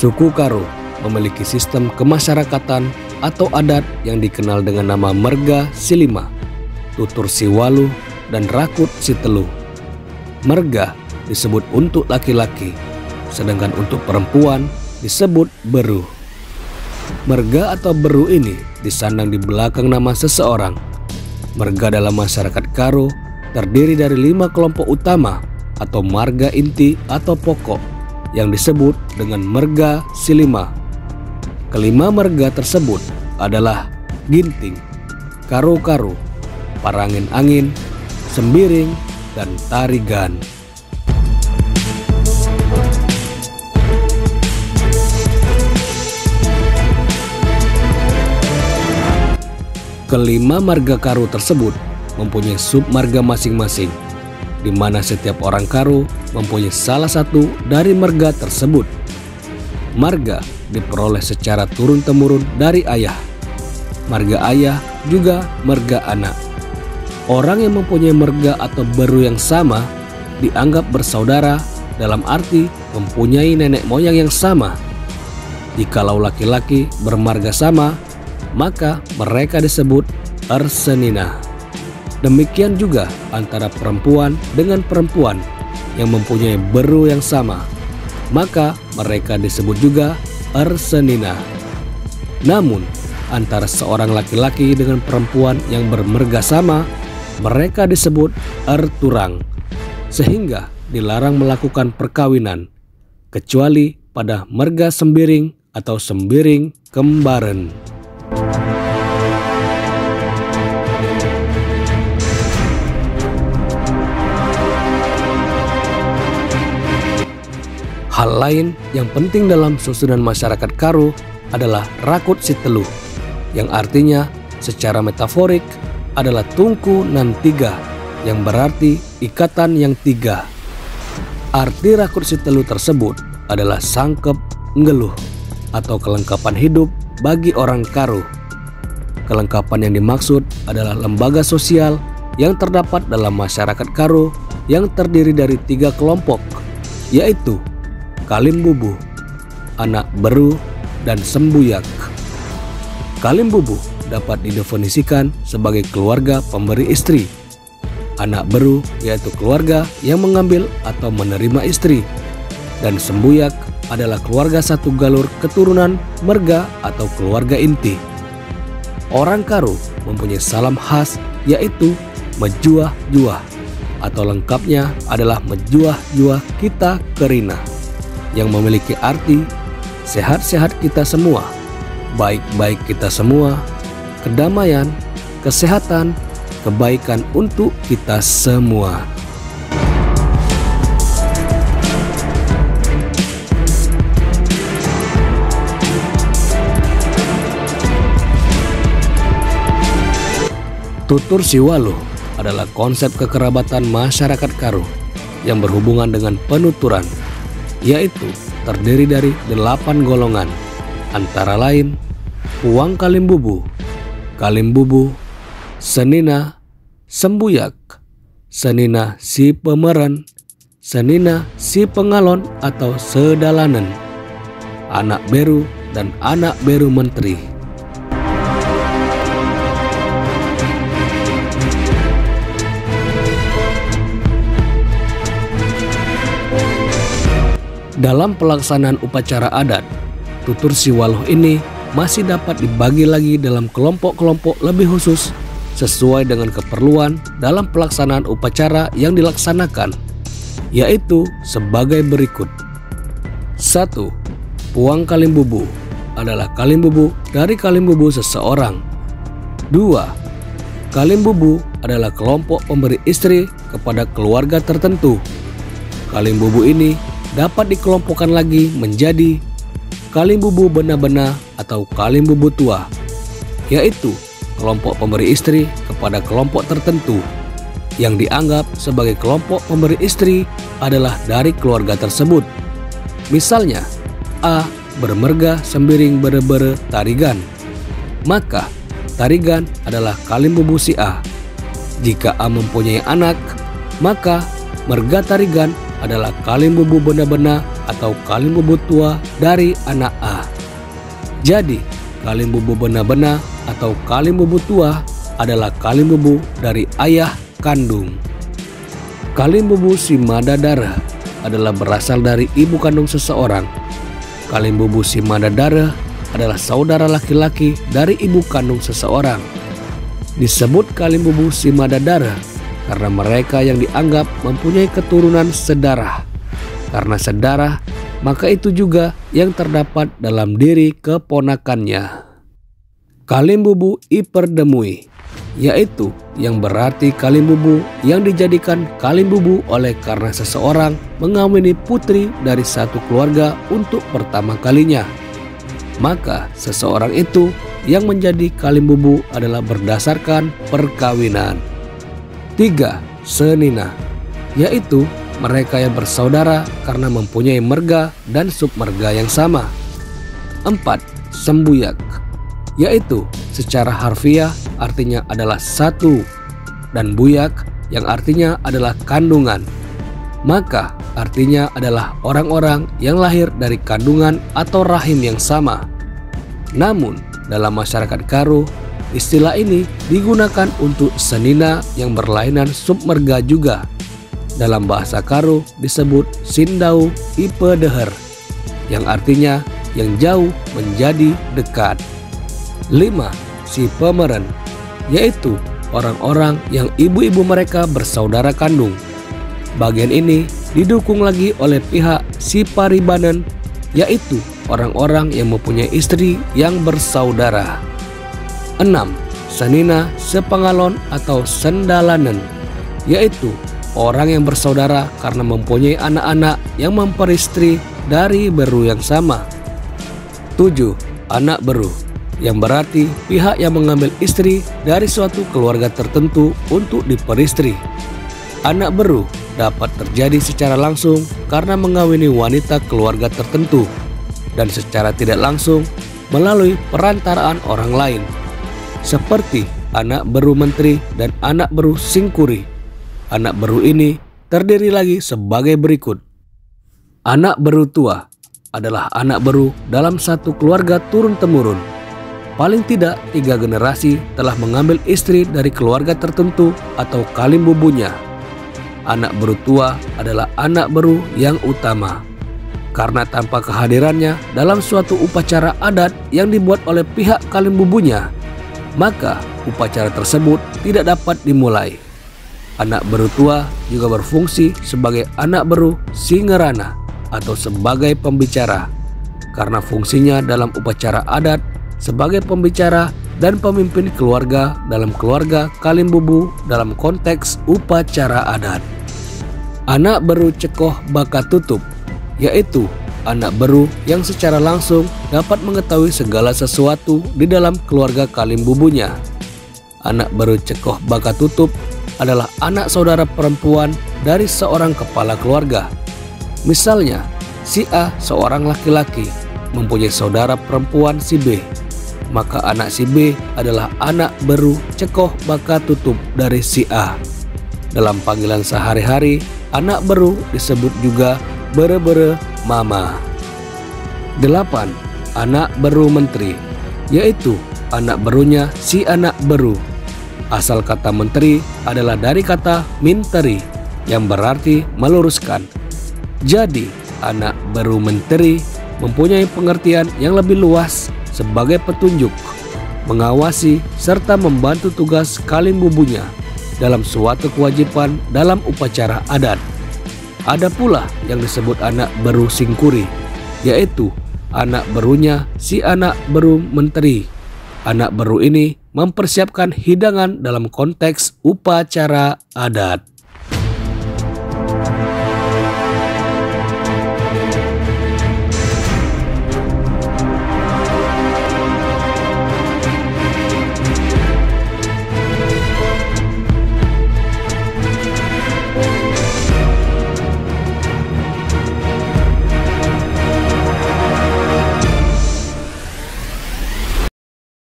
Suku Karo memiliki sistem kemasyarakatan atau adat yang dikenal dengan nama Merga Silima, Tutur Siwaluh, dan Rakut Sitelu. Merga disebut untuk laki-laki, sedangkan untuk perempuan disebut beru. Merga atau beru ini disandang di belakang nama seseorang. Merga dalam masyarakat Karo terdiri dari 5 kelompok utama atau marga inti atau pokok yang disebut dengan Merga Silima. Kelima marga tersebut adalah Ginting, Karo-Karo, Parangin-Angin, Sembiring, dan Tarigan. Kelima marga Karo tersebut mempunyai submarga masing-masing, di mana setiap orang Karo mempunyai salah satu dari marga tersebut. Marga diperoleh secara turun-temurun dari ayah. Marga ayah juga marga anak. Orang yang mempunyai marga atau beru yang sama dianggap bersaudara dalam arti mempunyai nenek moyang yang sama. Jikalau laki-laki bermarga sama, maka mereka disebut Ersenina. Demikian juga antara perempuan dengan perempuan yang mempunyai beru yang sama, maka mereka disebut juga Ersenina. Namun antara seorang laki-laki dengan perempuan yang bermerga sama, mereka disebut Erturang, sehingga dilarang melakukan perkawinan kecuali pada merga sembiring atau sembiring kembaran. Hal lain yang penting dalam susunan masyarakat Karo adalah Rakut Sitelu, yang artinya secara metaforik adalah tungku nan tiga, yang berarti ikatan yang tiga. Arti Rakut Sitelu tersebut adalah sangkep ngeluh atau kelengkapan hidup bagi orang Karo. Kelengkapan yang dimaksud adalah lembaga sosial yang terdapat dalam masyarakat Karo yang terdiri dari 3 kelompok, yaitu Kalimbubu, Anak Beru, dan Sembuyak. Kalimbubu dapat didefinisikan sebagai keluarga pemberi istri. Anak Beru yaitu keluarga yang mengambil atau menerima istri. Dan Sembuyak adalah keluarga satu galur keturunan merga atau keluarga inti. Orang Karo mempunyai salam khas yaitu Mejuah-juah, atau lengkapnya adalah Mejuah-juah kita Kerina, yang memiliki arti sehat-sehat kita semua, baik-baik kita semua, kedamaian, kesehatan, kebaikan untuk kita semua. Tutur Siwaluh adalah konsep kekerabatan masyarakat Karo yang berhubungan dengan penuturan, yaitu terdiri dari 8 golongan, antara lain Puang Kalimbubu, Kalimbubu, Senina, Sembuyak, Senina si Pemeren, Senina si Pengalon atau Sedalanen, Anak Beru, dan Anak Beru Menteri. Dalam pelaksanaan upacara adat, Tutur Siwaluh ini masih dapat dibagi lagi dalam kelompok-kelompok lebih khusus sesuai dengan keperluan dalam pelaksanaan upacara yang dilaksanakan, yaitu sebagai berikut. 1. Puang Kalimbubu adalah Kalimbubu dari Kalimbubu seseorang. 2. Kalimbubu adalah kelompok pemberi istri kepada keluarga tertentu. Kalimbubu ini dapat dikelompokkan lagi menjadi Kalimbubu Bena-Bena atau Kalimbubu Tua, yaitu kelompok pemberi istri kepada kelompok tertentu yang dianggap sebagai kelompok pemberi istri adalah dari keluarga tersebut. Misalnya, A bermerga sembiring bere-bere Tarigan, maka Tarigan adalah Kalimbubu si A. Jika A mempunyai anak, maka merga Tarigan adalah Kalimbubu Bena-Bena atau kalimbubu tua dari anak A. Jadi, kalimbubu bena-bena atau kalimbubu tua adalah kalimbubu dari ayah kandung. Kalimbubu Simadadara adalah berasal dari ibu kandung seseorang. Kalimbubu Simadadara adalah saudara laki-laki dari ibu kandung seseorang. Disebut kalimbubu Simadadara karena mereka yang dianggap mempunyai keturunan sedarah. Karena sedarah, maka itu juga yang terdapat dalam diri keponakannya. Kalimbubu Iperdemui, yaitu yang berarti kalimbubu yang dijadikan kalimbubu oleh karena seseorang mengawini putri dari satu keluarga untuk pertama kalinya. Maka seseorang itu yang menjadi kalimbubu adalah berdasarkan perkawinan. 3. Senina, yaitu mereka yang bersaudara karena mempunyai merga dan submerga yang sama. 4. Sembuyak, yaitu secara harfiah artinya adalah satu, dan buyak yang artinya adalah kandungan. Maka artinya adalah orang-orang yang lahir dari kandungan atau rahim yang sama. Namun dalam masyarakat Karo, istilah ini digunakan untuk senina yang berlainan submerga juga. Dalam bahasa Karo disebut Sindau Ipedeher, yang artinya yang jauh menjadi dekat. 5. Si Pemeren, yaitu orang-orang yang ibu-ibu mereka bersaudara kandung. Bagian ini didukung lagi oleh pihak si Paribanen, yaitu orang-orang yang mempunyai istri yang bersaudara. 6. Senina Sepengalon atau Sendalanen, yaitu orang yang bersaudara karena mempunyai anak-anak yang memperistri dari beru yang sama. 7. Anak beru, yang berarti pihak yang mengambil istri dari suatu keluarga tertentu untuk diperistri. Anak beru dapat terjadi secara langsung karena mengawini wanita keluarga tertentu, dan secara tidak langsung melalui perantaraan orang lain, seperti anak beru menteri dan anak beru singkuri. Anak beru ini terdiri lagi sebagai berikut. Anak beru tua adalah anak beru dalam satu keluarga turun-temurun. Paling tidak 3 generasi telah mengambil istri dari keluarga tertentu atau kalimbubunya. Anak beru tua adalah anak beru yang utama, karena tanpa kehadirannya dalam suatu upacara adat yang dibuat oleh pihak kalimbubunya, maka upacara tersebut tidak dapat dimulai. Anak beru tua juga berfungsi sebagai anak beru Singerana atau sebagai pembicara, karena fungsinya dalam upacara adat sebagai pembicara dan pemimpin keluarga dalam keluarga kalimbubu dalam konteks upacara adat. Anak beru Cekoh Baka Tutup, yaitu anak beru yang secara langsung dapat mengetahui segala sesuatu di dalam keluarga kalimbubunya. Anak beru Cekoh Baka Tutup adalah anak saudara perempuan dari seorang kepala keluarga. Misalnya, si A seorang laki-laki mempunyai saudara perempuan si B, maka anak si B adalah anak beru Cekoh Baka Tutup dari si A. Dalam panggilan sehari-hari, anak beru disebut juga bere-bere mama. 8. Anak beru menteri, yaitu anak berunya si anak beru. Asal kata menteri adalah dari kata minteri, yang berarti meluruskan. Jadi, anak beru menteri mempunyai pengertian yang lebih luas sebagai petunjuk, mengawasi, serta membantu tugas kalimbubunya dalam suatu kewajiban dalam upacara adat. Ada pula yang disebut anak beru singkuri, yaitu anak berunya si anak beru menteri. Anak beru ini mempersiapkan hidangan dalam konteks upacara adat.